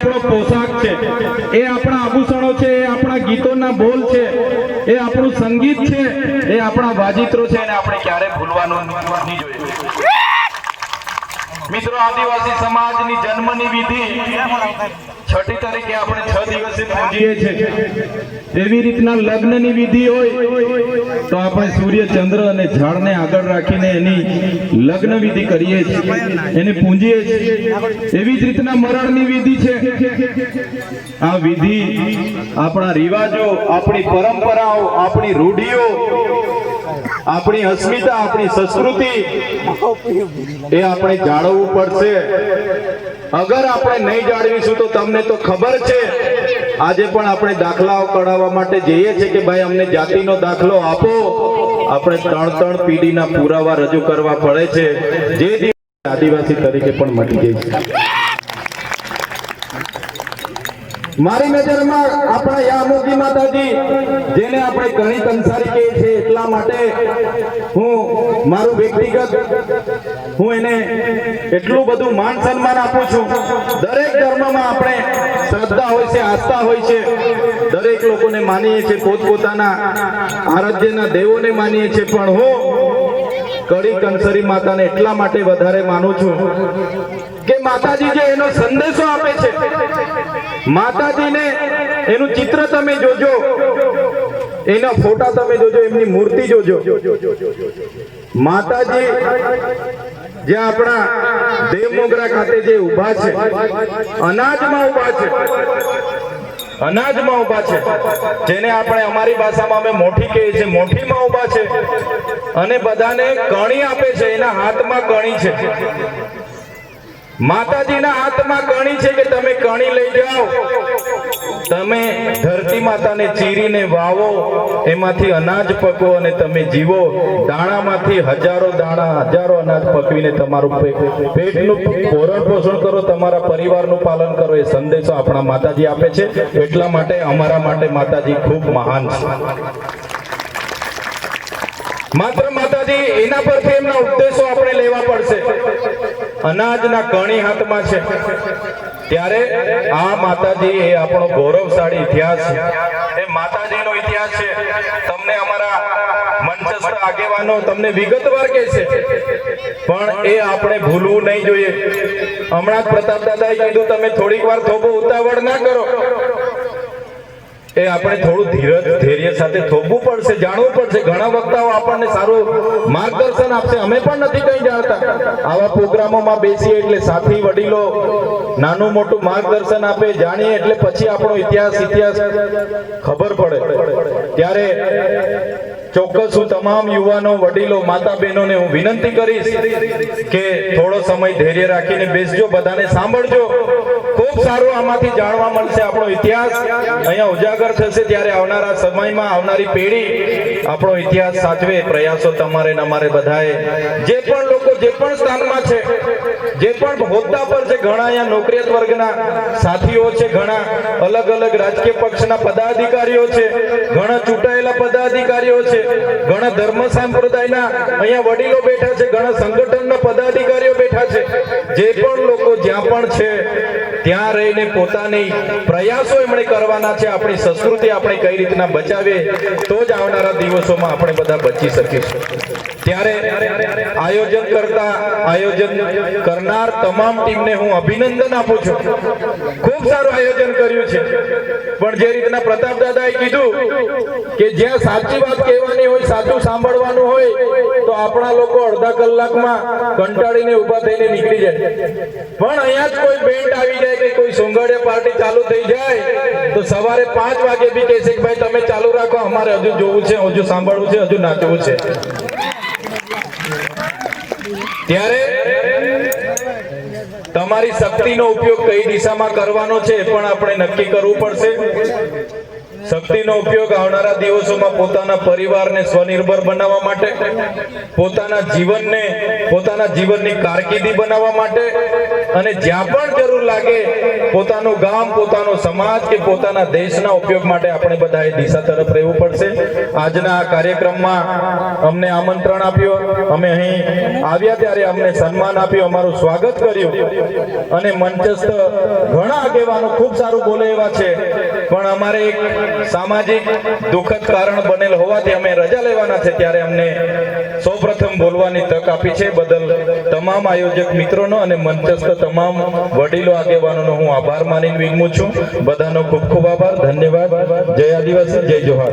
આપણો પોશાક છે, એ આપણા આભૂષણો છે, એ આપણા ગીતોના બોલ છે, એ આપણું સંગીત છે, એ આપણા વાજિત્રો છે, અને આપણે ક્યારે ભૂલવાનું નહીં જોઈએ। મિત્રો, આદિવાસી સમાજની જન્મની વિધિ 6ઠી તારીખે આપણે 6 દિવસે પૂજીએ છીએ। એવી રીતના લગ્નની વિધિ હોય તો આપણે સૂર્ય, ચંદ્ર અને ઝાડને આગળ રાખીને એની લગ્ન વિધિ કરીએ છીએ, એને પૂજીએ છીએ। એવી જ રીતના મરણની વિધિ છે। આ વિધિ આપણા રિવાજો, આપણી પરંપરાઓ, આપણી રૂઢિઓ, આપણી અસ્મિતા, આપણી સંસ્કૃતિ એ આપણે જાળવવું પડશે। અગર આપણે નહીં જાળવીશું તો તમને તો ખબર છે, આજે પણ આપણે દાખલાઓ કઢાવવા માટે જઈએ છીએ કે ભાઈ અમને જાતિનો દાખલો આપો, આપણે 3 પેઢીના પુરાવા રજૂ કરવા પડે છે, જે દિવસે આદિવાસી તરીકે પણ મટી જાય છે। મારી નજરમાં આપણા યામોગી માતાજી, જેને આપણે ઘણી કંસારી કહીએ છીએ, એટલા માટે હું મારું વ્યક્તિગત એને એટલું બધું માન સન્માન આપું છું। દરેક ધર્મમાં આપણે શ્રદ્ધા હોય છે, આસ્થા હોય છે, દરેક લોકોને માનીએ છીએ, પોતપોતાના આરાધ્યના દેવોને માનીએ છીએ, પણ હું કડી કંસરી માતાને એટલા માટે વધારે માનું છું કે માતાજી જે એનો સંદેશો આપે છે, માતાજીને એનું ચિત્ર તમે જોજો, એના ફોટા તમે જોજો, એમની મૂર્તિ જોજો। માતાજી જે આપણા દેવમોગરા ખાતે જે ઊભા છે, અનાજમાં ઊભા છે, અનાજમાં ઊભા છે, જેને આપણે અમારી ભાષામાં અમે મોઠી કહીએ છીએ, મોઠીમાં ઊભા છે, અને બધાને કણી આપે છે, એના હાથમાં કણી છે। માતાજીના હાથમાં કણી છે કે તમે કણી લઈ જાઓ, તમે ધરતી માતાને ચીરીને વાવો, એમાંથી અનાજ પકવો અને તમે જીવો। દાણામાંથી હજારો દાણા, હજારો અનાજ પકવીને તમારું પેટનું ભરણ પોષણ કરો, તમારા પરિવારનું પાલન કરો, એ સંદેશો આપણા માતાજી આપે છે। એટલા માટે અમારા માટે માતાજી ખૂબ મહાન છે। માત્ર માતાજી એના પરથી એમના ઉપદેશો આપણે લેવા પડશે। અનાજના કણી હાથમાં છે, ત્યારે આ માતાજી એ આપણો ગૌરવશાળી ઇતિહાસ છે, એ માતાજીનો ઇતિહાસ છે। તમને અમારા મંચસ્થ આગેવાનો તમને વિગતવાર કહેશે, પણ એ આપણે ભૂલવું નહીં જોઈએ। હમણાં જ પ્રતાપ દાદાએ કીધું, તમે થોડીક વાર થોભો ઉતાવળ ના કરો, એ આપણે થોડું ધૈર્ય સાથે થોભવું પડશે, જાણવું પડશે। ઘણા વક્તાઓ આપણને સારું માર્ગદર્શન આપશે, અમે પણ નથી કંઈ જાણતા। આવા પ્રોગ્રામોમાં બેસીએ એટલે સાથી વડીલો નાનું મોટું માર્ગદર્શન આપે, જાણીએ એટલે પછી આપણો ઇતિહાસ ખબર પડે। ત્યારે ચોક્કસ હું તમામ યુવાનો, વડીલો, માતા બહેનોને હું વિનંતી કરીશ કે થોડો સમય ધૈર્ય રાખીને બેસજો, બધાને સાંભળજો। ખૂબ સારું આમાંથી જાણવા મળશે, આપણો ઇતિહાસ અહીંયા ઉજાગર થશે। ત્યારે આવનારા સમયમાં આવનારી પેઢી આપણો ઇતિહાસ સાચવે, પ્રયાસો તમારે ને અમારે બધાએ, જે પણ લોકો જે પણ સ્થાનમાં છે, જે પણ હોદ્દા પર છે, ઘણા અહીંયા નોકરિયાત વર્ગના સાથીઓ છે, ઘણા અલગ અલગ રાજકીય પક્ષના પદાધિકારીઓ છે, ઘણા ચૂંટાયેલા પદાધિકારીઓ છે, ઘણા ધર્મ સંપ્રદાયના અહીંયા વડીલો બેઠા છે, ઘણા સંગઠનના પદાધિકારીઓ બેઠા છે। જે પણ લોકો જ્યાં પણ છે ત્યાં રહીને પોતાની પ્રયાસો એમણે કરવાના છે। આપણી સંસ્કૃતિ આપણે કઈ રીતના બચાવીએ તો જ આવનારા દિવસોમાં આપણે બધા બચી શકીશું। ત્યારે આયોજન કરનાર તમામ ટીમને હું અભિનંદન આપું છું। ખૂબ સારું આયોજન કર્યું છે, પણ જે રીતના પ્રતાપ દાદાએ કીધું કે જ્યાં સાચી વાત કહેવાની હોય, સાચું સાંભળવાનું હોય, તો આપણા લોકો અડધા કલાકમાં કંટાળીને ઊભા થઈને નીકળી જાય, પણ અહીંયા જ કોઈ બેન્ડ આવી જાય કે કોઈ સોંગડિયા પાર્ટી ચાલુ થઈ જાય તો સવારે 5 વાગે બી કહેશે કે ભાઈ તમે ચાલુ રાખો, અમારે હજુ જોવું છે, હજુ સાંભળવું છે, હજુ નાચવું છે। ત્યારે તમારી શક્તિનો ઉપયોગ કઈ દિશામાં કરવાનો છે એ પણ આપણે નક્કી કરવું પડશે। શક્તિનો ઉપયોગ આવનારા દિવસોમાં પોતાના પરિવારને સ્વનિર્ભર બનાવવા માટે, પોતાના જીવનની કારકિર્દી બનાવવા માટે અને જ્યાં પણ જરૂર લાગે પોતાનું ગામ, પોતાનો સમાજ કે પોતાના દેશના ઉપયોગ માટે આપણે બધાએ દિશા તરફ રહેવું પડશે. આજના આ કાર્યક્રમમાં અમને આમંત્રણ આપ્યું, અમે અહીં આવ્યા ત્યારે અમને સન્માન આપ્યું, અમારું સ્વાગત કર્યું અને મંચસ્થ ઘણા આગેવાનો ખૂબ સારું બોલે એવા છે, પણ અમારે એક સામાજિક દુઃખદ કારણ બનેલ હોવાથી અમે રજા લેવાના છે, ત્યારે અમને સૌપ્રથમ બોલવાની તક આપી છે. બદલ તમામ આયોજક મિત્રોનો અને મંચસ્થ તમામ વડીલો આગેવાનોનો હું આભાર માનીને વિનમું છું. બધાનો ખૂબ ખૂબ આભાર, ધન્યવાદ. જય આદિવાસી, જય જોહાર.